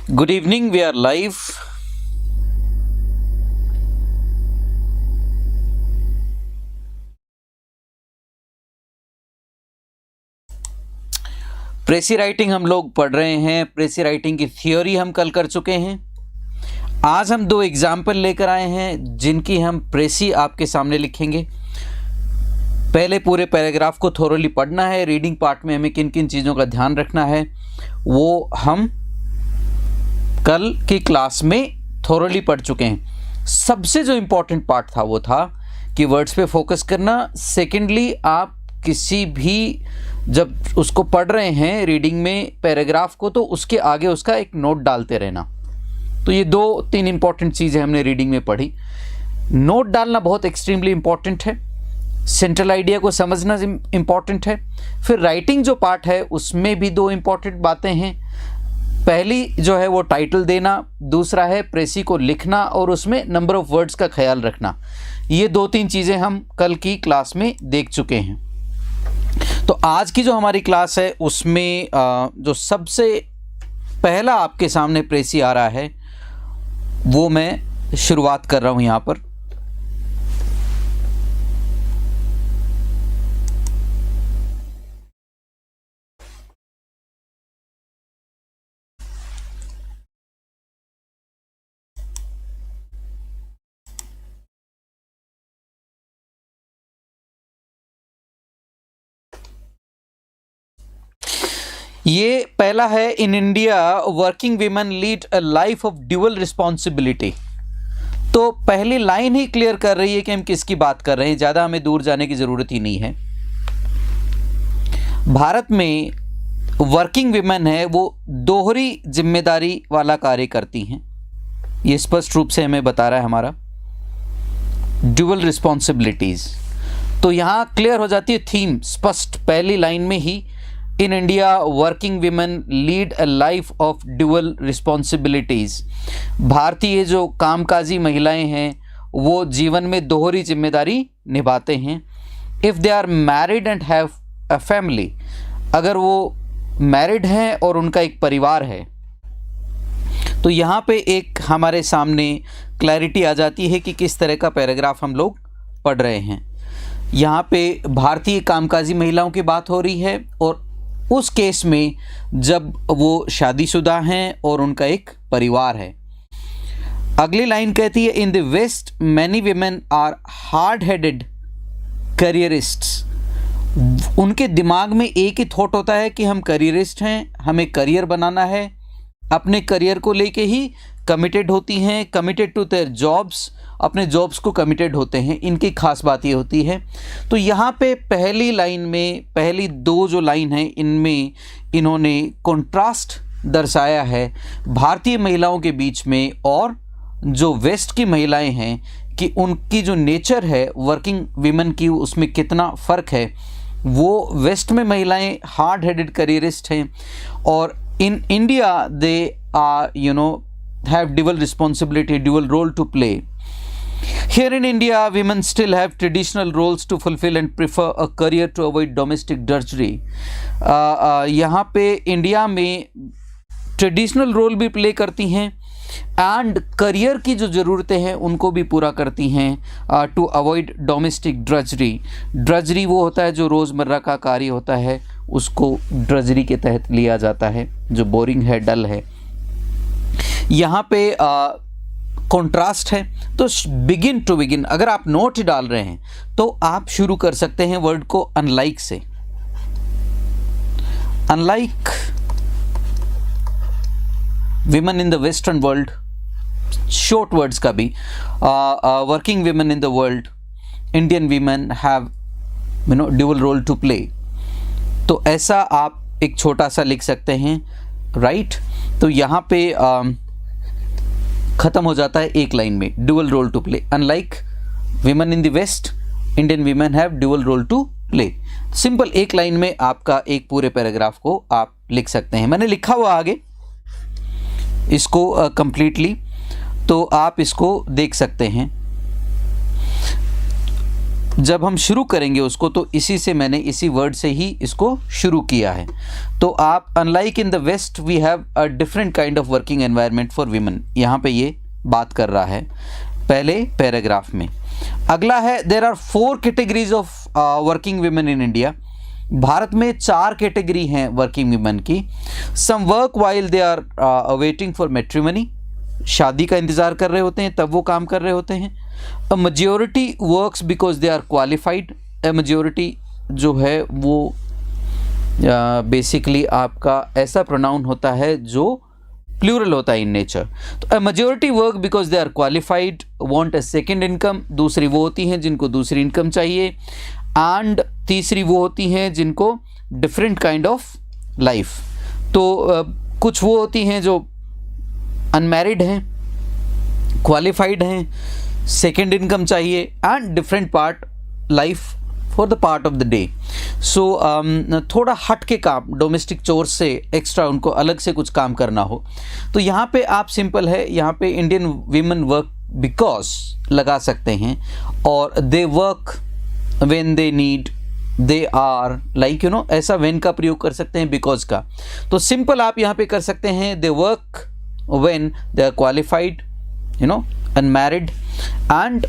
Good evening, we are live. प्रेसी writing हम लोग पढ़ रहे हैं। प्रेसी राइटिंग की थ्योरी हम कल कर चुके हैं। आज हम दो एग्जाम्पल लेकर आए हैं जिनकी हम प्रेसी आपके सामने लिखेंगे। पहले पूरे पैराग्राफ को थोरोली पढ़ना है। रीडिंग पार्ट में हमें किन किन चीज़ों का ध्यान रखना है वो हम कल की क्लास में थोरोली पढ़ चुके हैं। सबसे जो इम्पोर्टेंट पार्ट था वो था कि वर्ड्स पे फोकस करना। सेकेंडली, आप किसी भी जब उसको पढ़ रहे हैं रीडिंग में पैराग्राफ को, तो उसके आगे उसका एक नोट डालते रहना। तो ये दो तीन इंपॉर्टेंट चीज़ें हमने रीडिंग में पढ़ी। नोट डालना बहुत एक्सट्रीमली इम्पॉर्टेंट है। सेंट्रल आइडिया को समझना इम्पॉर्टेंट है। फिर राइटिंग जो पार्ट है उसमें भी दो इम्पॉर्टेंट बातें हैं। पहली जो है वो टाइटल देना, दूसरा है प्रेसी को लिखना और उसमें नंबर ऑफ वर्ड्स का ख्याल रखना। ये दो तीन चीज़ें हम कल की क्लास में देख चुके हैं। तो आज की जो हमारी क्लास है उसमें जो सबसे पहला आपके सामने प्रेसी आ रहा है वो मैं शुरुआत कर रहा हूं यहां पर। ये पहला है, इन India working women lead a life of dual responsibility. तो पहली लाइन ही क्लियर कर रही है कि हम किसकी बात कर रहे हैं। ज़्यादा हमें दूर जाने की ज़रूरत ही नहीं है। भारत में वर्किंग वीमेन है वो दोहरी जिम्मेदारी वाला कार्य करती हैं। ये स्पष्ट रूप से हमें बता रहा है हमारा ड्यूअल रिस्पॉन्सिबिलिटीज़। तो यहाँ क्लियर हो जाती है थीम स्पष्ट पहली लाइन में ही। In India working women lead a life of dual responsibilities. भारतीय जो कामकाजी महिलाएं हैं वो जीवन में दोहरी जिम्मेदारी निभाते हैं। If they are married and have a family, अगर वो मैरिड हैं और उनका एक परिवार है, तो यहाँ पे एक हमारे सामने क्लैरिटी आ जाती है कि किस तरह का पैराग्राफ हम लोग पढ़ रहे हैं। यहाँ पे भारतीय कामकाजी महिलाओं की बात हो रही है और उस केस में जब वो शादीशुदा हैं और उनका एक परिवार है। अगली लाइन कहती है, in the west many women are hard headed careerists. उनके दिमाग में एक ही थॉट होता है कि हम करियरिस्ट हैं, हमें करियर बनाना है, अपने करियर को लेके ही कमिटेड होती हैं, कमिटेड टू देयर जॉब्स, अपने जॉब्स को कमिटेड होते हैं। इनकी खास बात ये होती है। तो यहाँ पे पहली लाइन में पहली दो जो लाइन है इनमें इन्होंने कंट्रास्ट दर्शाया है भारतीय महिलाओं के बीच में और जो वेस्ट की महिलाएं हैं कि उनकी जो नेचर है वर्किंग वीमेन की उसमें कितना फ़र्क है। वो वेस्ट में महिलाएं हार्ड हेडेड करियरिस्ट हैं और in India they are have dual responsibility, dual role to play. Here in India women still have traditional roles to fulfill and prefer a career to avoid domestic drudgery. यहाँ पे India में traditional role भी play करती हैं and career की जो ज़रूरतें हैं उनको भी पूरा करती हैं to avoid domestic drudgery. Drudgery वो होता है जो रोज़मर्रा का कार्य होता है, उसको ड्रजरी के तहत लिया जाता है, जो बोरिंग है, डल है। यहाँ पे कंट्रास्ट है। तो बिगिन टू बिगिन, अगर आप नोट डाल रहे हैं तो आप शुरू कर सकते हैं वर्ड को अनलाइक से। Unlike women in the western world, short words का भी, working women in the world, Indian women have dual role to play. तो ऐसा आप एक छोटा सा लिख सकते हैं, राइट। तो यहाँ पे ख़त्म हो जाता है एक लाइन में, dual role to play. Unlike women in the west, Indian women have dual role to play. Simple एक लाइन में आपका एक पूरे पैराग्राफ को आप लिख सकते हैं। मैंने लिखा हुआ आगे इसको कंप्लीटली, तो आप इसको देख सकते हैं। जब हम शुरू करेंगे उसको तो इसी से मैंने इसी वर्ड से ही इसको शुरू किया है। तो आप unlike in the west we have a different kind of working environment for women, यहाँ पे ये बात कर रहा है पहले पैराग्राफ में। अगला है there are 4 categories of working women in India. भारत में 4 कैटेगरी हैं वर्किंग वीमेन की। Some work while they are awaiting for matrimony, शादी का इंतज़ार कर रहे होते हैं तब वो काम कर रहे होते हैं। A majority works because they are qualified. A majority जो है वो बेसिकली आपका ऐसा प्रोनाउन होता है जो प्लूरल होता है इन नेचर। तो a majority work because they are qualified, want a second income, दूसरी वो होती हैं जिनको दूसरी इनकम चाहिए, एंड तीसरी वो होती हैं जिनको डिफरेंट काइंड ऑफ लाइफ। तो कुछ वो होती हैं जो अनमैरिड हैं, क्वालिफाइड हैं, सेकेंड इनकम चाहिए and different part life for the part of the day. So थोड़ा हट के काम, डोमेस्टिक चोर्स से एक्स्ट्रा उनको अलग से कुछ काम करना हो तो यहाँ पे आप सिंपल है, यहाँ पे इंडियन वीमेन वर्क बिकॉज लगा सकते हैं, और they work when they need, they are like you know, ऐसा व्हेन का प्रयोग कर सकते हैं बिकॉज का। तो सिंपल आप यहाँ पे कर सकते हैं they work when they are qualified, you know, unmarried and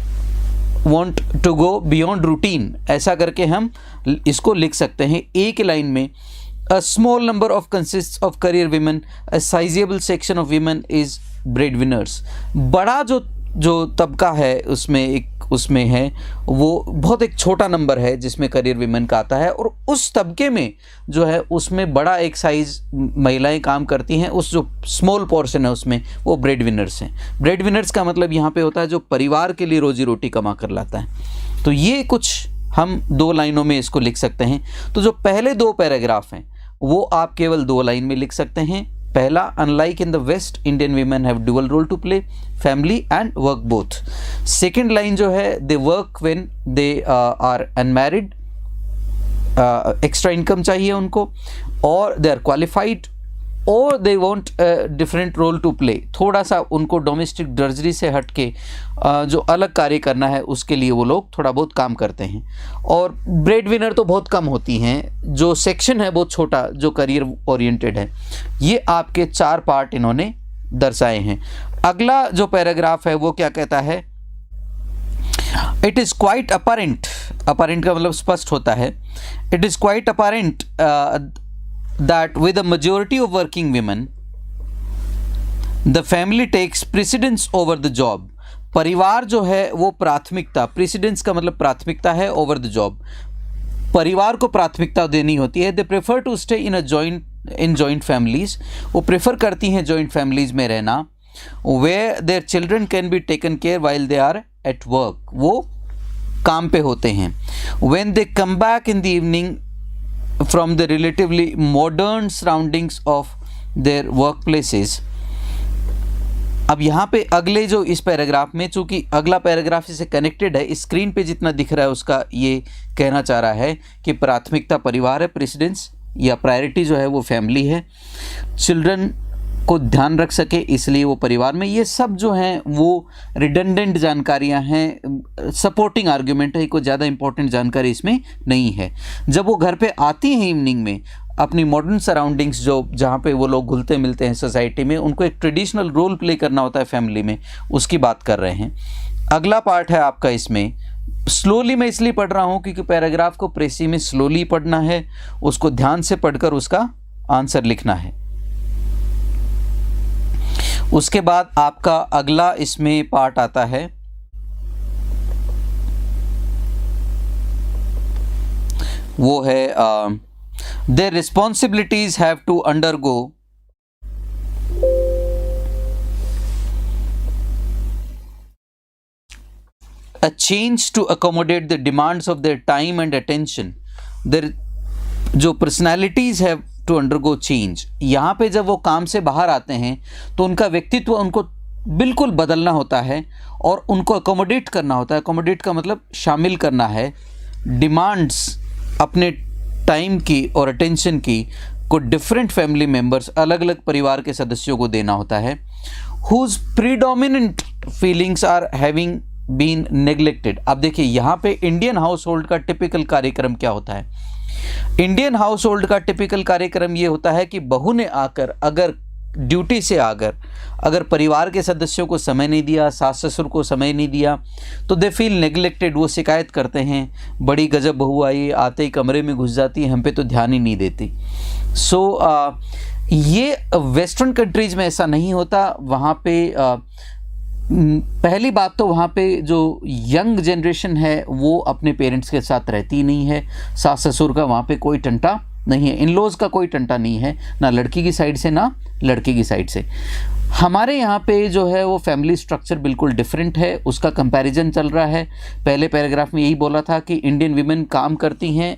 want to go beyond routine, ऐसा करके हम इसको लिख सकते हैं एक लाइन में। A small number of consists of career women, a sizable section of women is breadwinners। बड़ा जो तबका है उसमें है वो बहुत एक छोटा नंबर है जिसमें करियर विमेन का आता है, और उस तबके में जो है उसमें बड़ा एक साइज महिलाएं काम करती हैं, उस जो स्मॉल पोर्शन है उसमें वो ब्रेड विनर्स हैं। ब्रेड विनर्स का मतलब यहाँ पे होता है जो परिवार के लिए रोजी रोटी कमा कर लाता है। तो ये कुछ हम 2 लाइनों में इसको लिख सकते हैं। तो जो पहले 2 पैराग्राफ हैं वो आप केवल 2 लाइन में लिख सकते हैं। पहला, unlike in the west Indian women have dual role to play, family and work both. Second line जो है, they work when they are unmarried, extra income चाहिए उनको, और दे आर क्वालिफाइड, और they want different role to play, थोड़ा सा उनको domestic drudgery से हट के जो अलग कार्य करना है उसके लिए वो लोग थोड़ा बहुत काम करते हैं। और ब्रेड विनर तो बहुत कम होती हैं, जो सेक्शन है बहुत छोटा जो करियर ओरिएंटेड है। ये आपके 4 पार्ट इन्होंने दर्शाए हैं। अगला जो पैराग्राफ है वो क्या कहता है, it is quite apparent, apparent का मतलब स्पष्ट होता है, it is quite apparent that with a majority of working women the family takes precedence over the job। परिवार जो है वो प्राथमिकता, प्रेसिडेंस का मतलब प्राथमिकता है, ओवर द जॉब, परिवार को प्राथमिकता देनी होती है। They prefer to stay in joint families, वो प्रेफर करती हैं जॉइंट फैमिलीज में रहना। Where there children can be taken care while they are at work, वो काम पे होते हैं। When they come back in the evening from the relatively modern surroundings of their workplaces। अब यहाँ पे अगले जो इस पैराग्राफ में, चूंकि अगला पैराग्राफ इससे कनेक्टेड है, स्क्रीन पे जितना दिख रहा है उसका ये कहना चाह रहा है कि प्राथमिकता परिवार है, प्रेसिडेंस या प्रायोरिटी जो है वो फैमिली है, चिल्ड्रन को ध्यान रख सके इसलिए वो परिवार में। ये सब जो हैं वो रिडंडेंट जानकारियां हैं, सपोर्टिंग आर्ग्यूमेंट है, कोई ज़्यादा इंपॉर्टेंट जानकारी इसमें नहीं है। जब वो घर पे आती हैं इवनिंग में, अपनी मॉडर्न सराउंडिंग्स जो जहाँ पे वो लोग घुलते मिलते हैं सोसाइटी में, उनको एक ट्रेडिशनल रोल प्ले करना होता है फैमिली में, उसकी बात कर रहे हैं। अगला पार्ट है आपका इसमें, स्लोली मैं इसलिए पढ़ रहा हूँ क्योंकि पैराग्राफ को प्रेसी में स्लोली पढ़ना है, उसको ध्यान से पढ़कर उसका आंसर लिखना है। उसके बाद आपका अगला इसमें पार्ट आता है, वो है their responsibilities have to undergo a change to accommodate the demands of their time and attention। their जो पर्सनैलिटीज़ है टू अंडरगो चेंज, यहाँ पे जब वो काम से बाहर आते हैं तो उनका व्यक्तित्व उनको बिल्कुल बदलना होता है और उनको अकोमोडेट करना होता है। अकोमोडेट का मतलब शामिल करना है, डिमांड्स अपने टाइम की और अटेंशन की को डिफरेंट फैमिली मेम्बर्स, अलग अलग परिवार के सदस्यों को देना होता है। Whose predominant feelings are having been neglected. अब देखिए यहाँ पे इंडियन हाउस होल्ड का टिपिकल कार्यक्रम क्या होता है। इंडियन हाउस होल्ड का टिपिकल कार्यक्रम ये होता है कि बहू ने आकर अगर ड्यूटी से आकर अगर परिवार के सदस्यों को समय नहीं दिया, सास ससुर को समय नहीं दिया, तो दे फील नेग्लेक्टेड। वो शिकायत करते हैं, बड़ी गजब बहू आई, आते ही कमरे में घुस जाती है, हम पे तो ध्यान ही नहीं देती। सो ये वेस्टर्न कंट्रीज़ में ऐसा नहीं होता। वहाँ पे पहली बात तो वहाँ पे जो यंग जनरेशन है वो अपने पेरेंट्स के साथ रहती नहीं है। सास ससुर का वहाँ पे कोई टंटा नहीं है, इन लॉज का कोई टंटा नहीं है, ना लड़की की साइड से ना लड़के की साइड से। हमारे यहाँ पे जो है वो फैमिली स्ट्रक्चर बिल्कुल डिफरेंट है, उसका कंपैरिजन चल रहा है। पहले पैराग्राफ में यही बोला था कि इंडियन वीमेन काम करती हैं,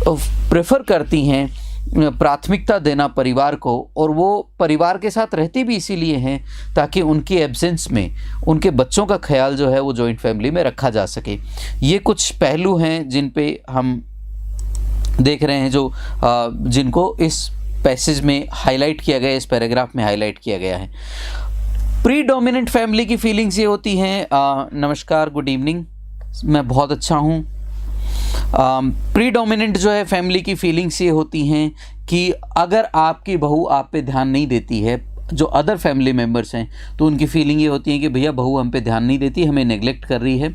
प्रेफर करती हैं प्राथमिकता देना परिवार को, और वो परिवार के साथ रहती भी इसीलिए हैं ताकि उनकी एब्सेंस में उनके बच्चों का ख्याल जो है वो जॉइंट फैमिली में रखा जा सके। ये कुछ पहलू हैं जिन पे हम देख रहे हैं, जो जिनको इस पैसेज में हाईलाइट किया गया है, इस पैराग्राफ में हाईलाइट किया गया है। प्रीडोमिनेंट फैमिली की फीलिंग्स ये होती हैं, नमस्कार, गुड इवनिंग, मैं बहुत अच्छा हूँ। प्रीडोमिनेंट जो है फैमिली की फीलिंग्स ये होती हैं कि अगर आपकी बहू आप पे ध्यान नहीं देती है, जो अदर फैमिली मेम्बर्स हैं, तो उनकी फीलिंग ये होती है कि भैया बहू हम पे ध्यान नहीं देती, हमें नेग्लेक्ट कर रही है।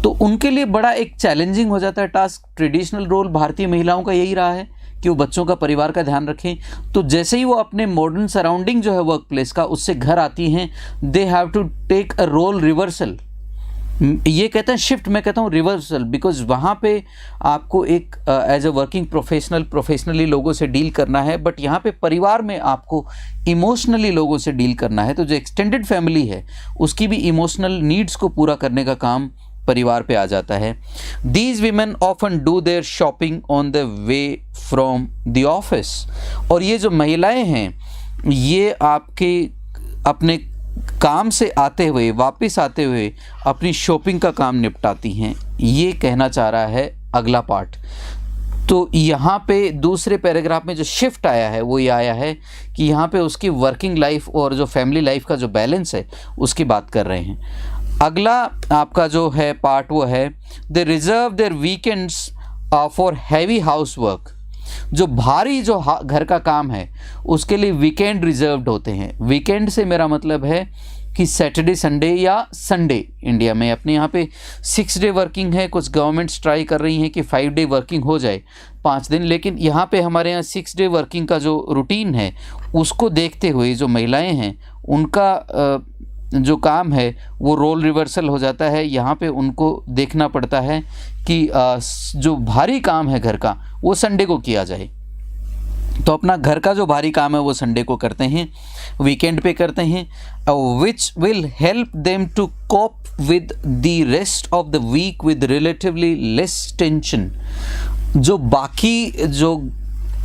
तो उनके लिए बड़ा एक चैलेंजिंग हो जाता है टास्क। ट्रेडिशनल रोल भारतीय महिलाओं का यही रहा है कि वो बच्चों का, परिवार का ध्यान रखें। तो जैसे ही वो अपने मॉडर्न सराउंडिंग जो है वर्क प्लेस का, उससे घर आती हैं, they have to take a role reversal. ये कहते हैं शिफ्ट, मैं कहता हूँ रिवर्सल, बिकॉज वहाँ पे आपको एक as a working professional professionally लोगों से डील करना है, बट यहाँ पे परिवार में आपको इमोशनली लोगों से डील करना है। तो जो एक्सटेंडेड फैमिली है उसकी भी इमोशनल नीड्स को पूरा करने का काम परिवार पे आ जाता है। These women often do their shopping on the way from the office. और ये जो महिलाएं हैं ये आपके अपने काम से आते हुए, वापस आते हुए अपनी शॉपिंग का काम निपटाती हैं, ये कहना चाह रहा है अगला पार्ट। तो यहाँ पे दूसरे पैराग्राफ में जो शिफ्ट आया है वो ये आया है कि यहाँ पे उसकी वर्किंग लाइफ और जो फैमिली लाइफ का जो बैलेंस है उसकी बात कर रहे हैं। अगला आपका जो है पार्ट वो है they reserve their weekends for heavy house work. जो भारी जो घर का काम है उसके लिए वीकेंड रिजर्व्ड होते हैं। वीकेंड से मेरा मतलब है कि सैटरडे संडे या संडे। इंडिया में अपने यहाँ पे 6 डे वर्किंग है, कुछ गवर्नमेंट्स ट्राई कर रही हैं कि 5 डे वर्किंग हो जाए, 5 दिन, लेकिन यहाँ पे हमारे यहाँ 6 डे वर्किंग का जो रूटीन है उसको देखते हुए जो महिलाएं हैं उनका जो काम है वो रोल रिवर्सल हो जाता है। यहाँ पे उनको देखना पड़ता है कि जो भारी काम है घर का वो संडे को किया जाए। तो अपना घर का जो भारी काम है वो संडे को करते हैं, वीकेंड पे करते हैं, which will help them to cope with the rest of the week with relatively less tension. जो बाकी जो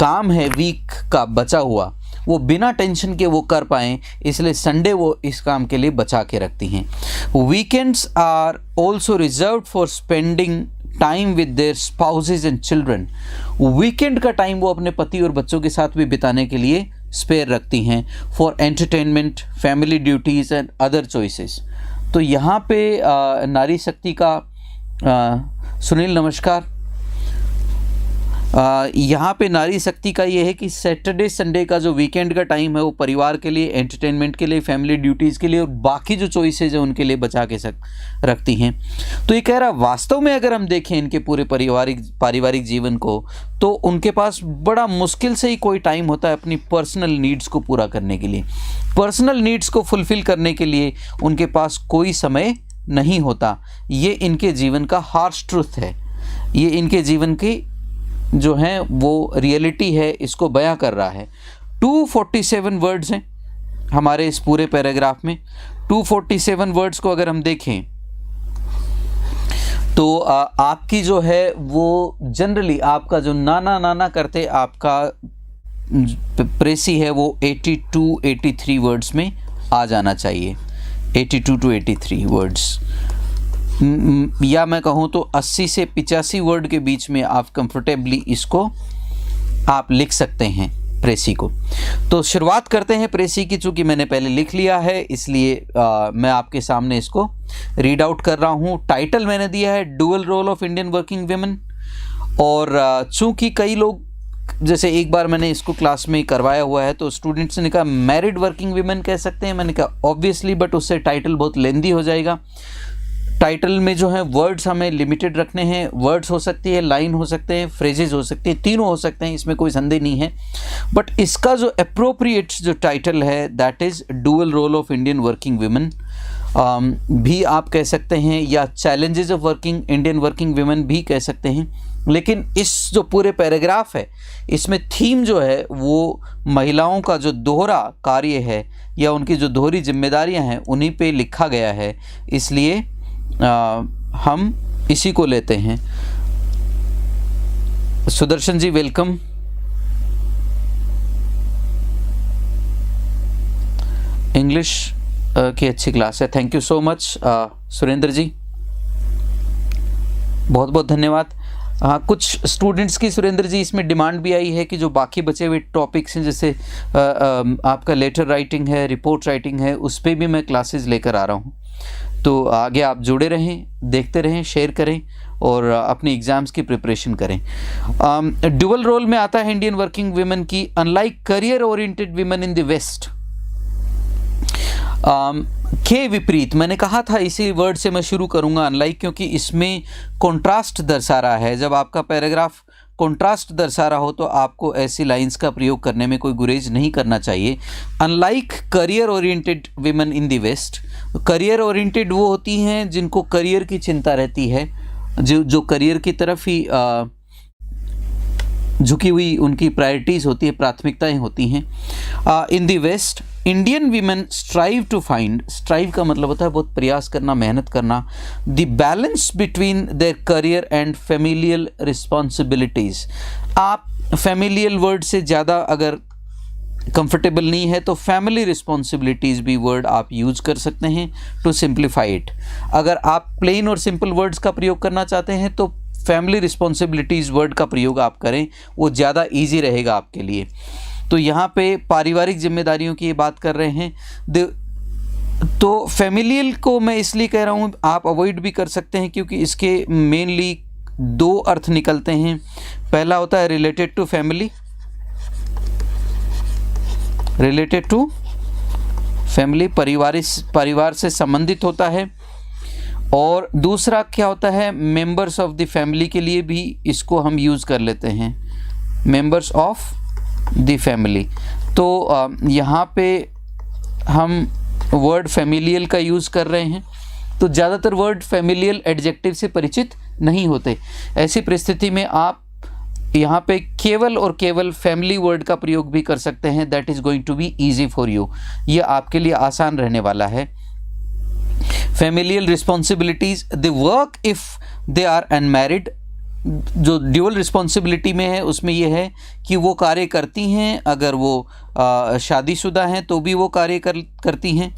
काम है वीक का बचा हुआ वो बिना टेंशन के वो कर पाएँ, इसलिए संडे वो इस काम के लिए बचा के रखती हैं। Weekends are also reserved for spending time with their spouses and children. Weekend का टाइम वो अपने पति और बच्चों के साथ भी बिताने के लिए स्पेयर रखती हैं for entertainment, family duties and other choices. तो यहाँ पे नारी शक्ति का सुनील नमस्कार। यहाँ पे नारी शक्ति का ये है कि सैटरडे संडे का जो वीकेंड का टाइम है वो परिवार के लिए, एंटरटेनमेंट के लिए, फैमिली ड्यूटीज़ के लिए और बाकी जो चॉइसेज है उनके लिए बचा के रखती हैं। तो ये कह रहा वास्तव में अगर हम देखें इनके पूरे पारिवारिक जीवन को, तो उनके पास बड़ा मुश्किल से ही कोई टाइम होता है अपनी पर्सनल नीड्स को पूरा करने के लिए। पर्सनल नीड्स को फुलफ़िल करने के लिए उनके पास कोई समय नहीं होता। ये इनके जीवन का हार्श ट्रूथ है, ये इनके जीवन की जो हैं वो रियलिटी है, इसको बयां कर रहा है। 247 वर्ड्स हैं हमारे इस पूरे पैराग्राफ में। 247 वर्ड्स को अगर हम देखें तो आपकी जो है वो जनरली आपका जो नाना करते आपका प्रेसी है वो 82-83 वर्ड्स में आ जाना चाहिए। 82 to 83 वर्ड्स, या मैं कहूँ तो 80 से 85 वर्ड के बीच में आप कंफर्टेबली इसको आप लिख सकते हैं प्रेसी को। तो शुरुआत करते हैं प्रेसी की, चूँकि मैंने पहले लिख लिया है इसलिए मैं आपके सामने इसको रीड आउट कर रहा हूँ। टाइटल मैंने दिया है dual role of Indian working women. और चूंकि कई लोग, जैसे एक बार मैंने इसको क्लास में करवाया हुआ है, तो स्टूडेंट्स ने कहा मैरिड वर्किंग वुमेन कह सकते हैं। मैंने कहा ऑब्वियसली, बट उससे टाइटल बहुत लेंदी हो जाएगा। टाइटल में जो है वर्ड्स हमें लिमिटेड रखने हैं। वर्ड्स हो सकती है, लाइन हो सकते हैं, फ्रेजेस हो सकती हैं, तीनों हो सकते हैं, इसमें कोई संदेह नहीं है। बट इसका जो अप्रोप्रिएट जो टाइटल है that is dual role of Indian working women भी आप कह सकते हैं, या challenges of working Indian working women भी कह सकते हैं। लेकिन इस जो पूरे पैराग्राफ है, इसमें थीम जो है वो महिलाओं का जो दोहरा कार्य है या उनकी जो दोहरी जिम्मेदारियां हैं उन्हीं पे लिखा गया है, इसलिए हम इसी को लेते हैं। सुदर्शन जी वेलकम। इंग्लिश की अच्छी क्लास है, thank you so much Surendra ji, बहुत बहुत धन्यवाद। हाँ, कुछ स्टूडेंट्स की सुरेंद्र जी इसमें डिमांड भी आई है कि जो बाकी बचे हुए टॉपिक्स हैं, जैसे आपका लेटर राइटिंग है, रिपोर्ट राइटिंग है, उस पर भी मैं क्लासेस लेकर आ रहा हूँ। तो आगे आप जुड़े रहें, देखते रहें, शेयर करें और अपनी एग्ज़ाम्स की प्रिपरेशन करें। डुअल रोल में आता है इंडियन वर्किंग वुमेन की, unlike career oriented women in the west. के विपरीत, मैंने कहा था इसी वर्ड से मैं शुरू करूंगा अनलाइक, क्योंकि इसमें कॉन्ट्रास्ट दर्शा रहा है। जब आपका पैराग्राफ कॉन्ट्रास्ट दर्शा रहा हो तो आपको ऐसी लाइंस का प्रयोग करने में कोई गुरेज नहीं करना चाहिए। Unlike career oriented women in the west, career oriented वो होती हैं जिनको करियर की चिंता रहती है, जो करियर की तरफ ही झुकी हुई उनकी प्रायोरिटीज़ होती है, प्राथमिकताएं होती हैं। In the west Indian women strive to find, strive का मतलब होता है बहुत प्रयास करना, मेहनत करना, the balance between their career and familial responsibilities. आप फैमिलियल वर्ड से ज़्यादा अगर कंफर्टेबल नहीं है तो फैमिली रिस्पॉन्सिबिलिटीज़ भी वर्ड आप यूज कर सकते हैं टू सिंप्लीफाई इट। अगर आप प्लेन और सिंपल वर्ड्स का प्रयोग करना चाहते हैं तो फैमिली रिस्पॉन्सिबिलिटीज़ वर्ड का प्रयोग आप करें, वो ज़्यादा ईजी रहेगा आपके लिए। तो यहाँ पे पारिवारिक जिम्मेदारियों की बात कर रहे हैं। तो फैमिलियल को मैं इसलिए कह रहा हूँ, आप अवॉइड भी कर सकते हैं क्योंकि इसके मेनली दो अर्थ निकलते हैं। पहला होता है related to family, related to family, परिवार से संबंधित होता है। और दूसरा क्या होता है, मेंबर्स ऑफ द फैमिली के लिए भी इसको हम यूज़ कर लेते हैं, मेंबर्स ऑफ द फैमिली। तो यहाँ पे हम वर्ड फैमिलियल का यूज़ कर रहे हैं, तो ज़्यादातर वर्ड फैमिलियल एडजेक्टिव से परिचित नहीं होते। ऐसी परिस्थिति में आप यहाँ पे केवल और केवल फैमिली वर्ड का प्रयोग भी कर सकते हैं। That is going to be easy for you, ये आपके लिए आसान रहने वाला है। Familial responsibilities, the work if they are unmarried, जो ड्यूअल रिस्पॉन्सिबिलिटी में है उसमें यह है कि वो कार्य करती हैं, अगर वो शादीशुदा हैं तो भी वो कार्य करती हैं।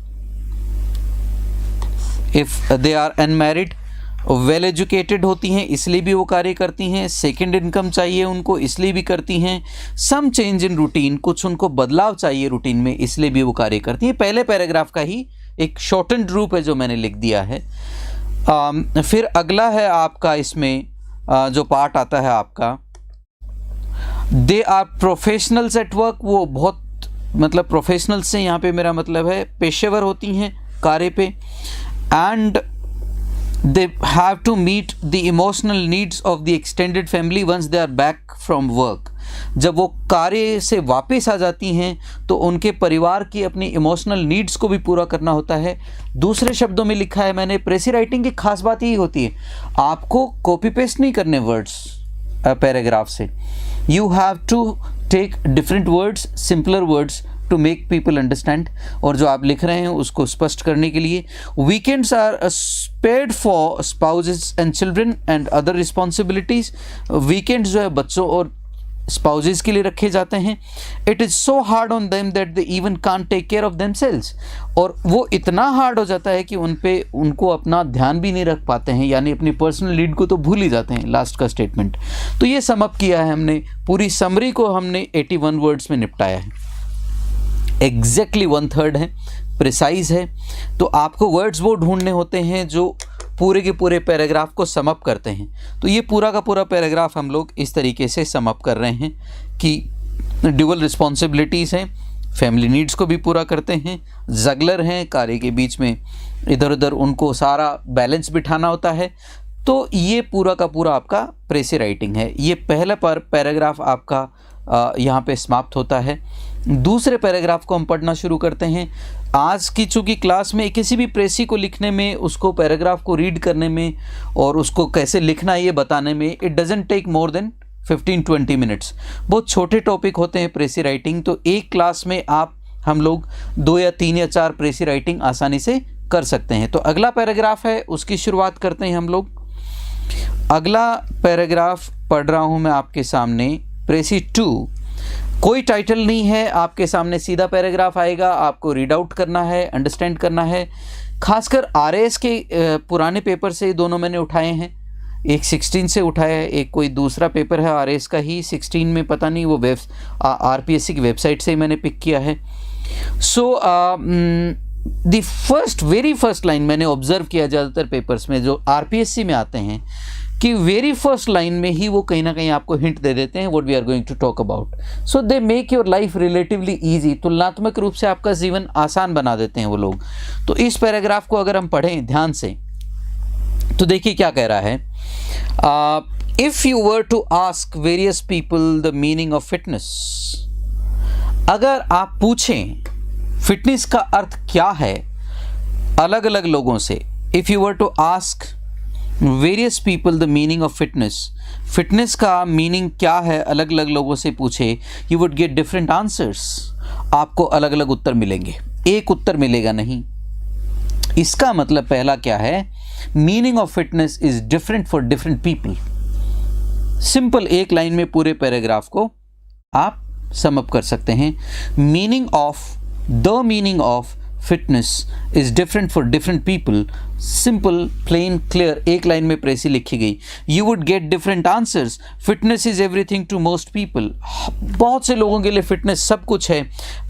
If they are unmarried, well educated होती हैं इसलिए भी वो कार्य करती हैं, सेकंड इनकम चाहिए उनको इसलिए भी करती हैं, सम चेंज इन रूटीन, कुछ उनको बदलाव चाहिए रूटीन में इसलिए भी वो कार्य करती हैं। पहले पैराग्राफ का ही एक शॉर्टेंड रूप है जो मैंने लिख दिया है। फिर अगला है आपका इसमें जो पार्ट आता है आपका, they are professionals at work, वो बहुत मतलब प्रोफेशनल्स से यहाँ पे मेरा मतलब है पेशेवर होती हैं कार्य पे। And they have to meet the emotional needs of the extended family once they are back from work. जब वो कार्य से वापस आ जाती हैं तो उनके परिवार की अपनी इमोशनल नीड्स को भी पूरा करना होता है। दूसरे शब्दों में लिखा है मैंने, प्रेसी राइटिंग की खास बात यही होती है, आपको कॉपी पेस्ट नहीं करने वर्ड्स पैराग्राफ से। You have to take different words, simpler words to make people understand, और जो आप लिख रहे हैं उसको स्पष्ट करने के लिए। Weekends are spared for spouses and children and other responsibilities. Weekends जो है बच्चों और स्पाउसेस के लिए रखे जाते हैं। It is so hard on them that they even can't take care of themselves, और वो इतना हार्ड हो जाता है कि उनको अपना ध्यान भी नहीं रख पाते हैं, यानी अपनी पर्सनल लीड को तो भूल ही जाते हैं। लास्ट का स्टेटमेंट तो ये सम अप किया है हमने, पूरी समरी को हमने 81 वर्ड्स में निपटाया है। एग्जैक्टली 1/3 है, प्रिसाइज है। तो आपको वर्ड्स वो ढूंढने होते हैं जो पूरे के पूरे पैराग्राफ को सम अप करते हैं। तो ये पूरा का पूरा पैराग्राफ हम लोग इस तरीके से सम अप कर रहे हैं कि ड्यूअल रिस्पॉन्सिबिलिटीज़ हैं, फैमिली नीड्स को भी पूरा करते हैं, जगलर हैं, कार्य के बीच में इधर उधर उनको सारा बैलेंस बिठाना होता है। तो ये पूरा का पूरा आपका प्रेसी राइटिंग है। ये पहला पैराग्राफ आपका यहाँ पे समाप्त होता है। दूसरे पैराग्राफ को हम पढ़ना शुरू करते हैं। आज की चूँकि क्लास में किसी भी प्रेसी को लिखने में, उसको पैराग्राफ को रीड करने में और उसको कैसे लिखना है ये बताने में it doesn't take more than 15-20 minutes. बहुत छोटे टॉपिक होते हैं प्रेसी राइटिंग, तो एक क्लास में हम लोग 2 या 3 या 4 प्रेसी राइटिंग आसानी से कर सकते हैं। तो अगला पैराग्राफ है, उसकी शुरुआत करते हैं हम लोग। अगला पैराग्राफ पढ़ रहा हूँ मैं आपके सामने, प्रेसी 2। कोई टाइटल नहीं है, आपके सामने सीधा पैराग्राफ आएगा, आपको रीड आउट करना है, अंडरस्टैंड करना है। खासकर आरएएस के पुराने पेपर से दोनों मैंने उठाए हैं। एक 16 से उठाया है, एक कोई दूसरा पेपर है आरएएस का ही 16 में, पता नहीं वो आरपीएससी की वेबसाइट से ही मैंने पिक किया है। So the very first line मैंने ऑब्जर्व किया ज़्यादातर पेपर्स में जो आरपीएससी में आते हैं कि वेरी फर्स्ट लाइन में ही वो कहीं ना कहीं आपको हिंट दे देते हैं what we are going to talk about. So they make your life relatively easy, तुलनात्मक रूप से आपका जीवन आसान बना देते हैं वो लोग। तो इस पैराग्राफ को अगर हम पढ़ें ध्यान से तो देखिए क्या कह रहा है। If you were to ask various people the meaning of fitness, अगर आप पूछें फिटनेस का अर्थ क्या है अलग अलग लोगों से, if you were to ask various people the meaning of fitness, fitness का मीनिंग क्या है अलग अलग लोगों से पूछे, you would get different answers, आपको अलग अलग उत्तर मिलेंगे, एक उत्तर मिलेगा नहीं। इसका मतलब पहला क्या है, meaning of fitness is different for different people. Simple एक लाइन में पूरे पैराग्राफ को आप सम अप कर सकते हैं। The meaning of fitness is different for different people. Simple, plain, clear, एक लाइन में प्रेसी लिखी गई। You would get different answers. Fitness is everything to most people. बहुत से लोगों के लिए फिटनेस सब कुछ है।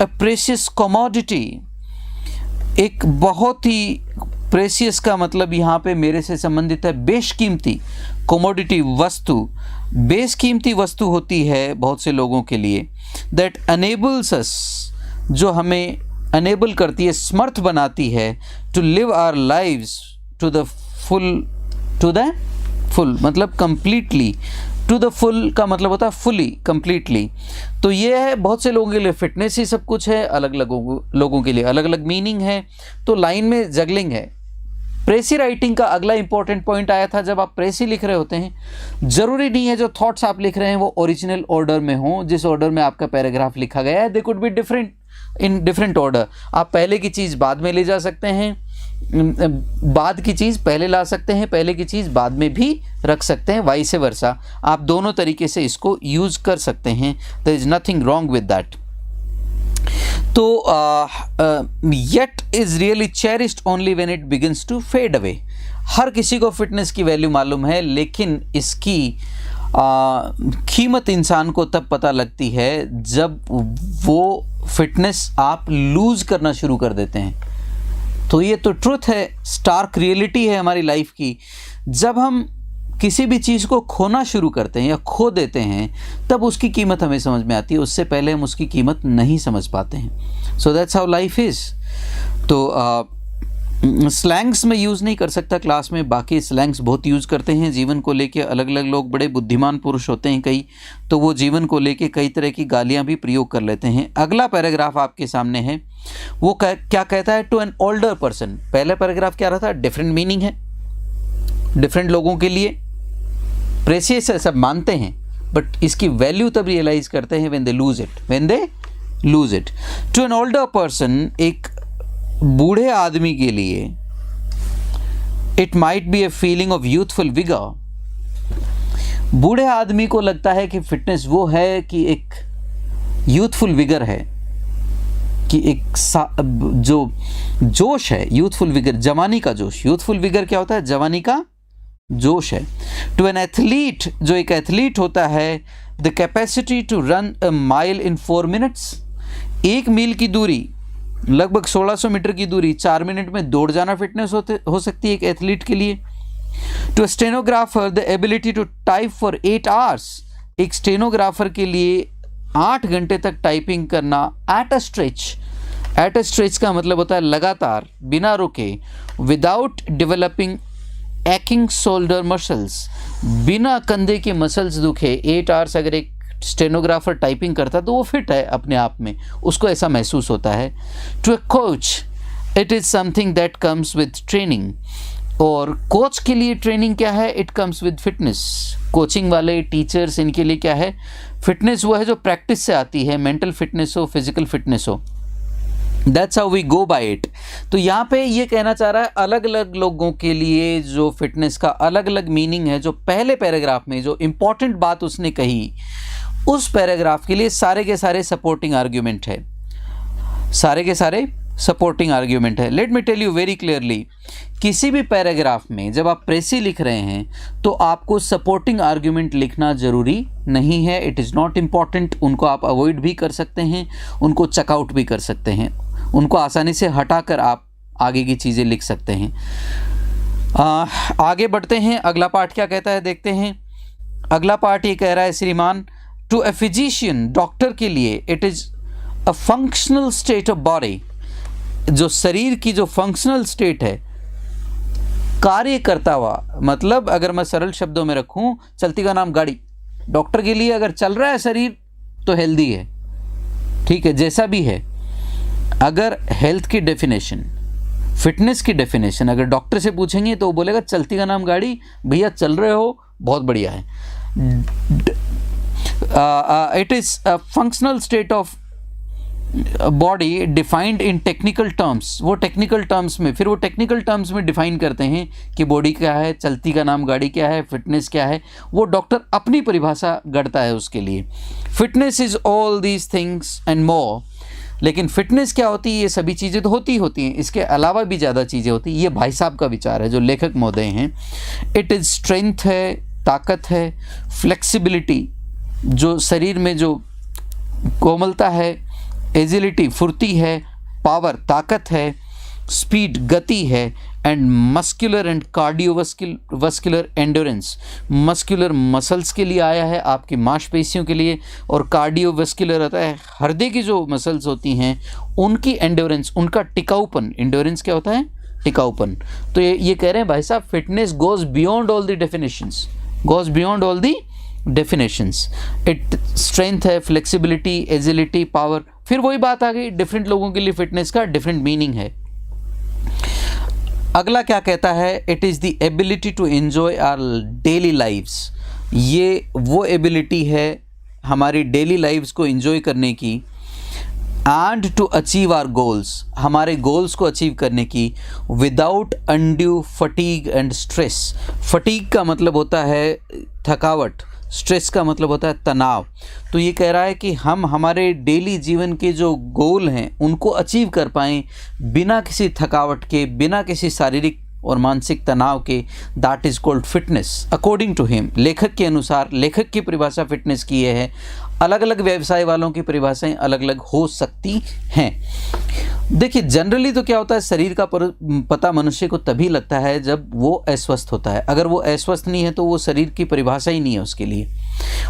अ प्रेशियस कमोडिटी, एक बहुत ही प्रेशियस का मतलब यहाँ पे मेरे से संबंधित है बेशकीमती, कोमोडिटी वस्तु, बेशकीमती वस्तु होती है बहुत से लोगों के लिए। दैट अनेबल्स अस, जो हमें अनेबल करती है, समर्थ बनाती है, to live our lives to the full मतलब कंप्लीटली, टू द फुल का मतलब होता है फुली, कंप्लीटली। तो ये है, बहुत से लोगों के लिए फिटनेस ही सब कुछ है, अलग अलग लोगों के लिए अलग अलग मीनिंग है। तो लाइन में जगलिंग है। प्रेसी राइटिंग का अगला इंपॉर्टेंट पॉइंट आया था, जब आप प्रेसी लिख रहे होते हैं जरूरी नहीं है जो थॉट्स आप लिख रहे हैं वो ओरिजिनल ऑर्डर में हो, जिस ऑर्डर में आपका पैराग्राफ लिखा गया है, they could be different in different order. आप पहले की चीज़ बाद में ले जा सकते हैं, बाद की चीज़ पहले ला सकते हैं, पहले की चीज़ बाद में भी रख सकते हैं, वाइस वर्सा। आप दोनों तरीके से इसको यूज़ कर सकते हैं। There is nothing wrong with that. तो yet is really cherished only when it begins to fade away. हर किसी को फिटनेस की वैल्यू मालूम है, लेकिन इसकी कीमत इंसान को तब पता लगती है जब वो फिटनेस आप लूज़ करना शुरू कर देते हैं। तो ये तो ट्रुथ है, स्टार्क रियलिटी है हमारी लाइफ की। जब हम किसी भी चीज़ को खोना शुरू करते हैं या खो देते हैं तब उसकी कीमत हमें समझ में आती है, उससे पहले हम उसकी कीमत नहीं समझ पाते हैं। So that's how life is. तो स्लैंग्स में यूज़ नहीं कर सकता क्लास में, बाकी स्लैंग्स बहुत यूज़ करते हैं जीवन को लेके। अलग अलग लोग बड़े बुद्धिमान पुरुष होते हैं कई, तो वो जीवन को लेके कई तरह की गालियाँ भी प्रयोग कर लेते हैं। अगला पैराग्राफ आपके सामने है, वो क्या कहता है, टू एन ओल्डर पर्सन। पहला पैराग्राफ क्या रहा था, डिफरेंट मीनिंग है डिफरेंट लोगों के लिए। प्रेशियस है, सब मानते हैं, बट इसकी वैल्यू तब रियलाइज करते हैं when they lose it. To an older person, एक बूढ़े आदमी के लिए, it might be a feeling of youthful vigour. बूढ़े आदमी को लगता है कि फिटनेस वो है कि एक यूथफुल विगर है, कि एक जो जोश है, यूथफुल विगर, जवानी का जोश। यूथफुल विगर क्या होता है, जवानी का जोश है। टू एन एथलीट, जो एक एथलीट होता है, the capacity to run a mile in 4 minutes. 1 मील की दूरी लगभग 1600 मीटर की दूरी 4 मिनट में दौड़ जाना फिटनेस हो सकती है एक एथलीट के लिए। To stenographer the ability to type for 8 hours, एक स्टेनोग्राफर के लिए 8 घंटे तक टाइपिंग करना एट अ स्ट्रेच का मतलब होता है लगातार बिना रुके, विदाउट डेवलपिंग एक्किंग शोल्डर मसल्स, बिना कंधे के मसल्स दुखे 8 आवर्स अगर एक स्टेनोग्राफर टाइपिंग करता तो वो फिट है अपने आप में, उसको ऐसा महसूस होता है। To a coach it is something that comes with training, और कोच के लिए ट्रेनिंग क्या है? It comes with fitness. Coaching वाले टीचर्स, इनके लिए क्या है? फिटनेस वो है जो प्रैक्टिस से आती है, मेंटल फिटनेस हो, फिजिकल फिटनेस हो। That's how we go by it. तो यहाँ पे ये कहना चाह रहा है अलग अलग लोगों के लिए जो फिटनेस का अलग अलग मीनिंग है। जो पहले पैराग्राफ में जो इंपॉर्टेंट बात उसने कही, उस पैराग्राफ के लिए सारे के सारे सपोर्टिंग आर्ग्यूमेंट है, सारे के सारे सपोर्टिंग आर्ग्यूमेंट है। Let me tell you very clearly, किसी भी पैराग्राफ में जब आप प्रेसी लिख रहे हैं तो आपको सपोर्टिंग आर्ग्यूमेंट लिखना ज़रूरी नहीं है। It is not important. उनको आप अवॉइड भी कर सकते हैं, उनको चेकआउट भी कर सकते हैं, उनको आसानी से हटाकर आप आगे की चीज़ें लिख सकते हैं। आगे बढ़ते हैं, अगला पार्ट क्या कहता है देखते हैं। अगला पार्ट ये कह रहा है, श्रीमान, टू अ फिजिशियन, डॉक्टर के लिए it is a functional state of body, जो शरीर की जो फंक्शनल स्टेट है, कार्य करता हुआ, मतलब अगर मैं सरल शब्दों में रखूं, चलती का नाम गाड़ी। डॉक्टर के लिए अगर चल रहा है शरीर तो हेल्दी है, ठीक है, जैसा भी है। अगर हेल्थ की डेफिनेशन, फिटनेस की डेफिनेशन अगर डॉक्टर से पूछेंगे तो वो बोलेगा चलती का नाम गाड़ी, भैया चल रहे हो, बहुत बढ़िया है। It is a functional state of body defined in technical terms. वो टेक्निकल टर्म्स में, फिर वो टेक्निकल टर्म्स में डिफाइन करते हैं कि बॉडी क्या है, चलती का नाम गाड़ी क्या है, फिटनेस क्या है। वो डॉक्टर अपनी परिभाषा गढ़ता है उसके लिए। Fitness is all these things and more. लेकिन फिटनेस क्या होती है? ये सभी चीज़ें तो होती हैं, इसके अलावा भी ज़्यादा चीज़ें होती हैं। ये भाई साहब का विचार है जो लेखक महोदय हैं। इट इज़ स्ट्रेंथ है, ताकत है, फ्लेक्सिबिलिटी, जो शरीर में जो कोमलता है, एजिलिटी फुर्ती है, पावर ताकत है, स्पीड गति है, and muscular and cardiovascular endurance, muscular muscles के लिए आया है, आपकी मांसपेशियों के लिए, और कार्डियोवस्कुलर होता है हृदय की जो मसल्स होती हैं उनकी एंडोरेंस, उनका टिकाऊपन। एंडोरेंस क्या होता है? टिकाऊपन। तो ये कह रहे हैं भाई साहब, fitness goes beyond all the definitions, goes beyond all the definitions. It strength है, फ्लेक्सिबिलिटी, एजिलिटी, पावर। फिर वही बात आ गई, डिफरेंट लोगों के लिए फिटनेस का डिफरेंट मीनिंग है। अगला क्या कहता है? It is the ability to enjoy our daily lives. ये वो एबिलिटी है हमारी डेली लाइव्स को एंजॉय करने की, and to achieve our goals, हमारे गोल्स को अचीव करने की, without undue fatigue and stress. Fatigue का मतलब होता है थकावट, स्ट्रेस का मतलब होता है तनाव। तो ये कह रहा है कि हम हमारे डेली जीवन के जो गोल हैं उनको अचीव कर पाएँ बिना किसी थकावट के, बिना किसी शारीरिक और मानसिक तनाव के। That is called fitness according to him. लेखक के अनुसार, लेखक की परिभाषा फिटनेस की ये है। अलग अलग व्यवसाय वालों की परिभाषाएं अलग अलग हो सकती हैं। देखिए, जनरली तो क्या होता है, शरीर का पता मनुष्य को तभी लगता है जब वो अस्वस्थ होता है। अगर वो अस्वस्थ नहीं है तो वो शरीर की परिभाषा ही नहीं है उसके लिए,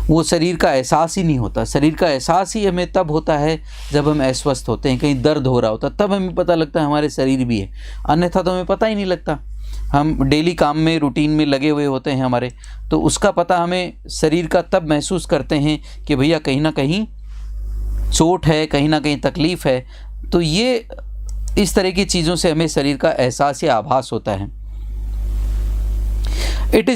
वो शरीर का एहसास ही नहीं होता। शरीर का एहसास ही हमें तब होता है जब हम अस्वस्थ होते हैं, कहीं दर्द हो रहा होता, तब हमें पता लगता है हमारे शरीर भी है, अन्यथा तो हमें पता ही नहीं लगता। हम डेली काम में, रूटीन में लगे हुए होते हैं हमारे, तो उसका पता हमें शरीर का तब महसूस करते हैं कि भैया कहीं ना कहीं चोट है, कहीं ना कहीं तकलीफ़ है। तो ये इस तरह की चीज़ों से हमें शरीर का एहसास या आभास होता है। It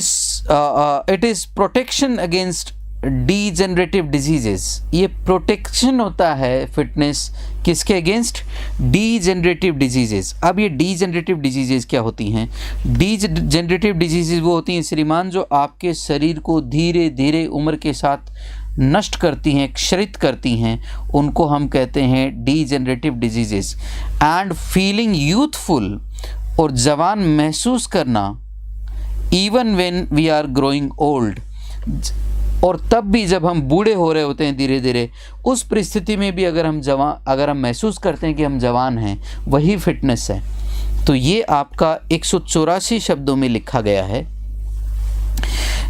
is protection against degenerative diseases. ये प्रोटेक्शन होता है फिटनेस किसके अगेंस्ट? Degenerative diseases. अब ये डीजेनरेटिव डिजीजेस क्या होती हैं? डीजेनरेटिव डिजीजेस वो होती हैं श्रीमान जो आपके शरीर को धीरे धीरे उम्र के साथ नष्ट करती हैं, क्षरित करती हैं, उनको हम कहते हैं degenerative diseases. And feeling youthful, और जवान महसूस करना, even when we are growing old, और तब भी जब हम बूढ़े हो रहे होते हैं धीरे धीरे, उस परिस्थिति में भी अगर हम महसूस करते हैं कि हम जवान हैं, वही फिटनेस है। तो ये आपका 184 शब्दों में लिखा गया है।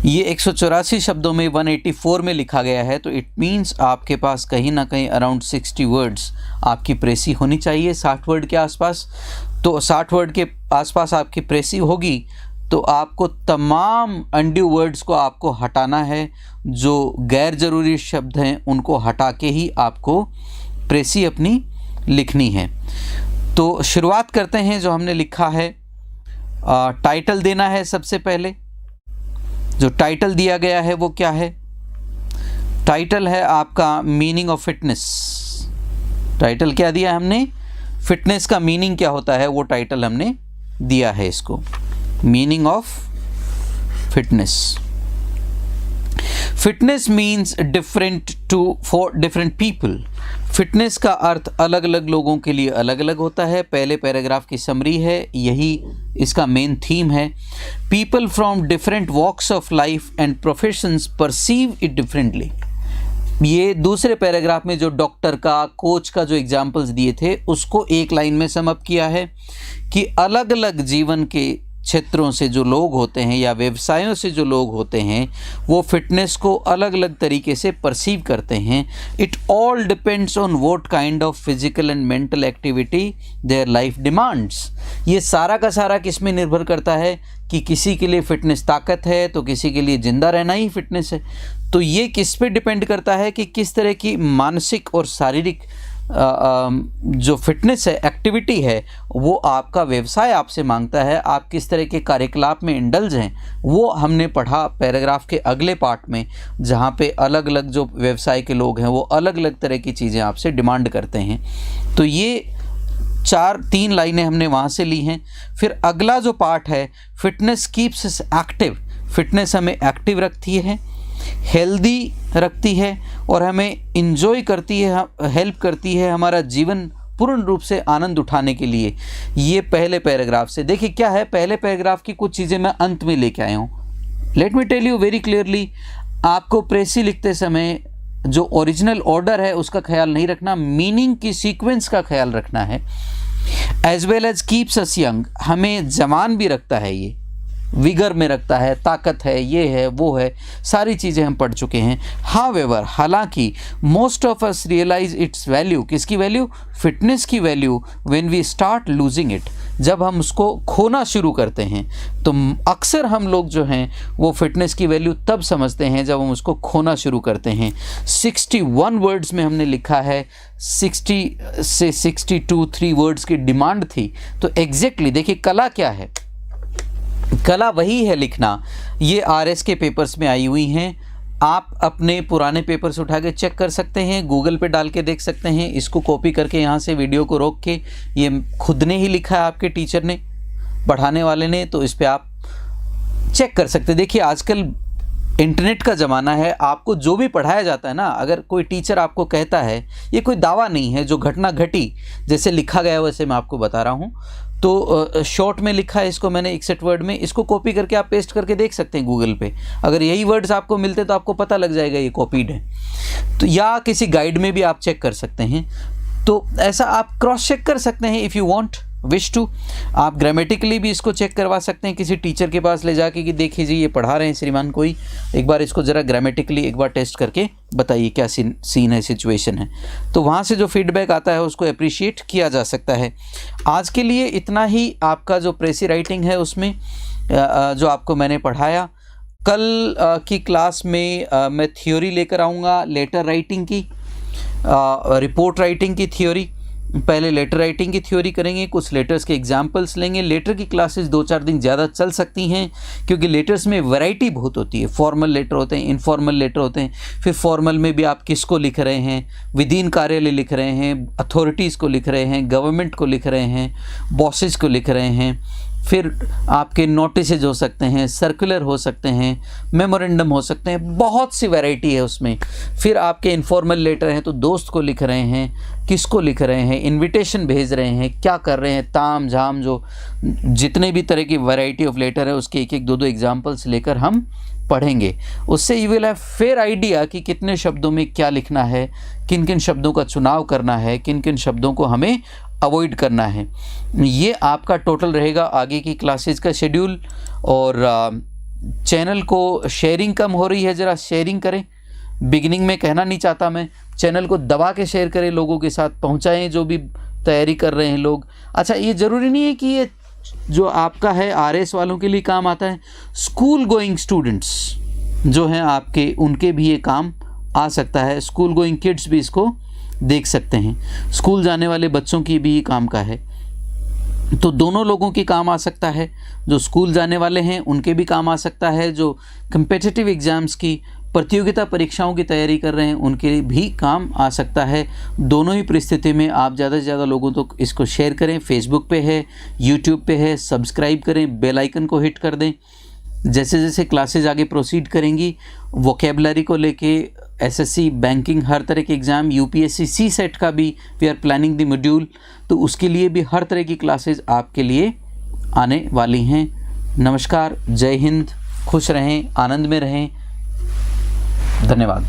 ये 184 शब्दों में 184 में लिखा गया है, तो इट मीन्स आपके पास कहीं ना कहीं अराउंड 60 वर्ड्स आपकी प्रेसी होनी चाहिए, 60 वर्ड के आसपास। तो 60 वर्ड के आसपास आपकी प्रेसी होगी तो आपको तमाम अनड्यू वर्ड्स को आपको हटाना है, जो गैर ज़रूरी शब्द हैं उनको हटा के ही आपको प्रेसी अपनी लिखनी है। तो शुरुआत करते हैं। जो हमने लिखा है, टाइटल देना है सबसे पहले। जो टाइटल दिया गया है वो क्या है? टाइटल है आपका मीनिंग ऑफ फिटनेस। टाइटल क्या दिया है हमने? फिटनेस का मीनिंग क्या होता है वो टाइटल हमने दिया है इसको, meaning of fitness. Fitness means different for different people. Fitness का अर्थ अलग अलग लोगों के लिए अलग अलग होता है। पहले पैराग्राफ की समरी है, यही इसका मेन थीम है। People from different walks of life and professions perceive it differently. ये दूसरे पैराग्राफ में जो डॉक्टर का, कोच का जो एग्जाम्पल्स दिए थे उसको एक लाइन में सम अप किया है कि अलग अलग जीवन के क्षेत्रों से जो लोग होते हैं या व्यवसायों से जो लोग होते हैं वो फिटनेस को अलग अलग तरीके से परसीव करते हैं। It all depends on what kind of physical and mental activity their life demands. ये सारा का सारा किस में निर्भर करता है कि किसी के लिए फिटनेस ताकत है तो किसी के लिए जिंदा रहना ही फिटनेस है। तो ये किस पे डिपेंड करता है कि किस तरह की मानसिक और शारीरिक जो फिटनेस है, एक्टिविटी है, वो आपका व्यवसाय आपसे मांगता है। आप किस तरह के कार्यकलाप में इंडल्ज हैं वो हमने पढ़ा पैराग्राफ के अगले पार्ट में, जहाँ पे अलग अलग जो व्यवसाय के लोग हैं वो अलग अलग तरह की चीज़ें आपसे डिमांड करते हैं। तो ये 3 लाइनें हमने वहाँ से ली हैं। फिर अगला जो पार्ट है, fitness keeps us active. Fitness हमें एक्टिव रखती है, हेल्दी रखती है और हमें इंजॉय करती है, हेल्प करती है हमारा जीवन पूर्ण रूप से आनंद उठाने के लिए। ये पहले पैराग्राफ से देखिए क्या है। पहले पैराग्राफ की कुछ चीज़ें मैं अंत में लेके आया हूँ। Let me tell you very clearly, आपको प्रेसी लिखते समय जो ओरिजिनल ऑर्डर है उसका ख्याल नहीं रखना, मीनिंग की सीक्वेंस का ख्याल रखना है। As well as keeps us young, हमें जवान भी रखता है, ये विगर में रखता है, ताकत है, ये है वो है, सारी चीज़ें हम पढ़ चुके हैं। हाउएवर, हालांकि most of us realise its value. किसकी वैल्यू? फिटनेस की value when we start losing it, जब हम उसको खोना शुरू करते हैं। तो अक्सर हम लोग जो हैं वो फिटनेस की वैल्यू तब समझते हैं जब हम उसको खोना शुरू करते हैं। 61 वर्ड्स में हमने लिखा है, 60 से 62 3 वर्ड्स की डिमांड थी। तो एग्जैक्टली देखिए कला क्या है? कला वही है लिखना। ये RS के पेपर्स में आई हुई हैं। आप अपने पुराने पेपर्स उठा के चेक कर सकते हैं, गूगल पे डाल के देख सकते हैं। इसको कॉपी करके यहाँ से वीडियो को रोक के, ये खुद ने ही लिखा है आपके टीचर ने, पढ़ाने वाले ने, तो इस पे आप चेक कर सकते हैं। देखिए आजकल इंटरनेट का ज़माना है, आपको जो भी पढ़ाया जाता है ना, अगर कोई टीचर आपको कहता है, ये कोई दावा नहीं है, जो घटना घटी जैसे लिखा गया वैसे मैं आपको बता रहा हूँ। तो शॉर्ट में लिखा है इसको मैंने 61 वर्ड में, इसको कॉपी करके आप पेस्ट करके देख सकते हैं गूगल पे। अगर यही वर्ड्स आपको मिलते तो आपको पता लग जाएगा ये कॉपीड है। तो या किसी गाइड में भी आप चेक कर सकते हैं। तो ऐसा आप क्रॉस चेक कर सकते हैं if you want wish to. आप ग्रामेटिकली भी इसको चेक करवा सकते हैं किसी टीचर के पास ले जाके कि देखिए जी ये पढ़ा रहे हैं श्रीमान कोई, एक बार इसको ज़रा ग्रामेटिकली एक बार टेस्ट करके बताइए क्या सीन है, सिचुएशन है। तो वहाँ से जो फीडबैक आता है उसको अप्रिशिएट किया जा सकता है। आज के लिए इतना ही आपका जो प्रेसी राइटिंग है उसमें जो आपको मैंने पढ़ाया। कल की क्लास में मैं थ्योरी लेकर आऊँगा लेटर राइटिंग की, रिपोर्ट राइटिंग की थ्योरी। पहले लेटर राइटिंग की थ्योरी करेंगे, कुछ लेटर्स के एग्जाम्पल्स लेंगे। लेटर की क्लासेस 2-4 दिन ज़्यादा चल सकती हैं क्योंकि लेटर्स में वैरायटी बहुत होती है। फॉर्मल लेटर होते हैं, इनफॉर्मल लेटर होते हैं। फिर फॉर्मल में भी आप किसको लिख रहे हैं, विधीन कार्यालय लिख रहे हैं, अथॉरिटीज़ को लिख रहे हैं, गवर्नमेंट को लिख रहे हैं, बॉसेस को लिख रहे हैं। फिर आपके नोटिसेज हो सकते हैं, सर्कुलर हो सकते हैं, मेमोरेंडम हो सकते हैं, बहुत सी वैरायटी है उसमें। फिर आपके इनफॉर्मल लेटर हैं तो दोस्त को लिख रहे हैं, किसको लिख रहे हैं, इनविटेशन भेज रहे हैं, क्या कर रहे हैं, ताम झाम, जो जितने भी तरह की वैरायटी ऑफ लेटर है उसके 1-1, 2-2 एग्जाम्पल्स लेकर हम पढ़ेंगे, उससे you will have fair idea कि कितने शब्दों में क्या लिखना है, किन किन शब्दों का चुनाव करना है, किन किन शब्दों को हमें अवॉइड करना है। ये आपका टोटल रहेगा आगे की क्लासेस का शेड्यूल। और चैनल को शेयरिंग कम हो रही है, ज़रा शेयरिंग करें। बिगिनिंग में कहना नहीं चाहता मैं, चैनल को दबा के शेयर करें, लोगों के साथ पहुंचाएं जो भी तैयारी कर रहे हैं लोग। अच्छा, ये ज़रूरी नहीं है कि ये जो आपका है आरएस वालों के लिए काम आता है, स्कूल गोइंग स्टूडेंट्स जो हैं आपके, उनके भी ये काम आ सकता है। स्कूल गोइंग किड्स भी इसको देख सकते हैं, स्कूल जाने वाले बच्चों की भी ये काम का है। तो दोनों लोगों के काम आ सकता है, जो स्कूल जाने वाले हैं उनके भी काम आ सकता है, जो कम्पिटिटिव एग्ज़ाम्स की प्रतियोगिता परीक्षाओं की तैयारी कर रहे हैं उनके भी काम आ सकता है। दोनों ही परिस्थिति में आप ज़्यादा से ज़्यादा लोगों तक इसको शेयर करें। फेसबुक पे है, यूट्यूब पे है, सब्सक्राइब करें, बेल आइकन को हिट कर दें। जैसे जैसे क्लासेज आगे प्रोसीड करेंगी, वोकेबलरी को लेके एसएससी, बैंकिंग, हर तरह के एग्ज़ाम, यूपीएससी, सी सेट का भी we are planning the module, तो उसके लिए भी हर तरह की क्लासेज आपके लिए आने वाली हैं। नमस्कार, जय हिंद, खुश रहें, आनंद में रहें, धन्यवाद।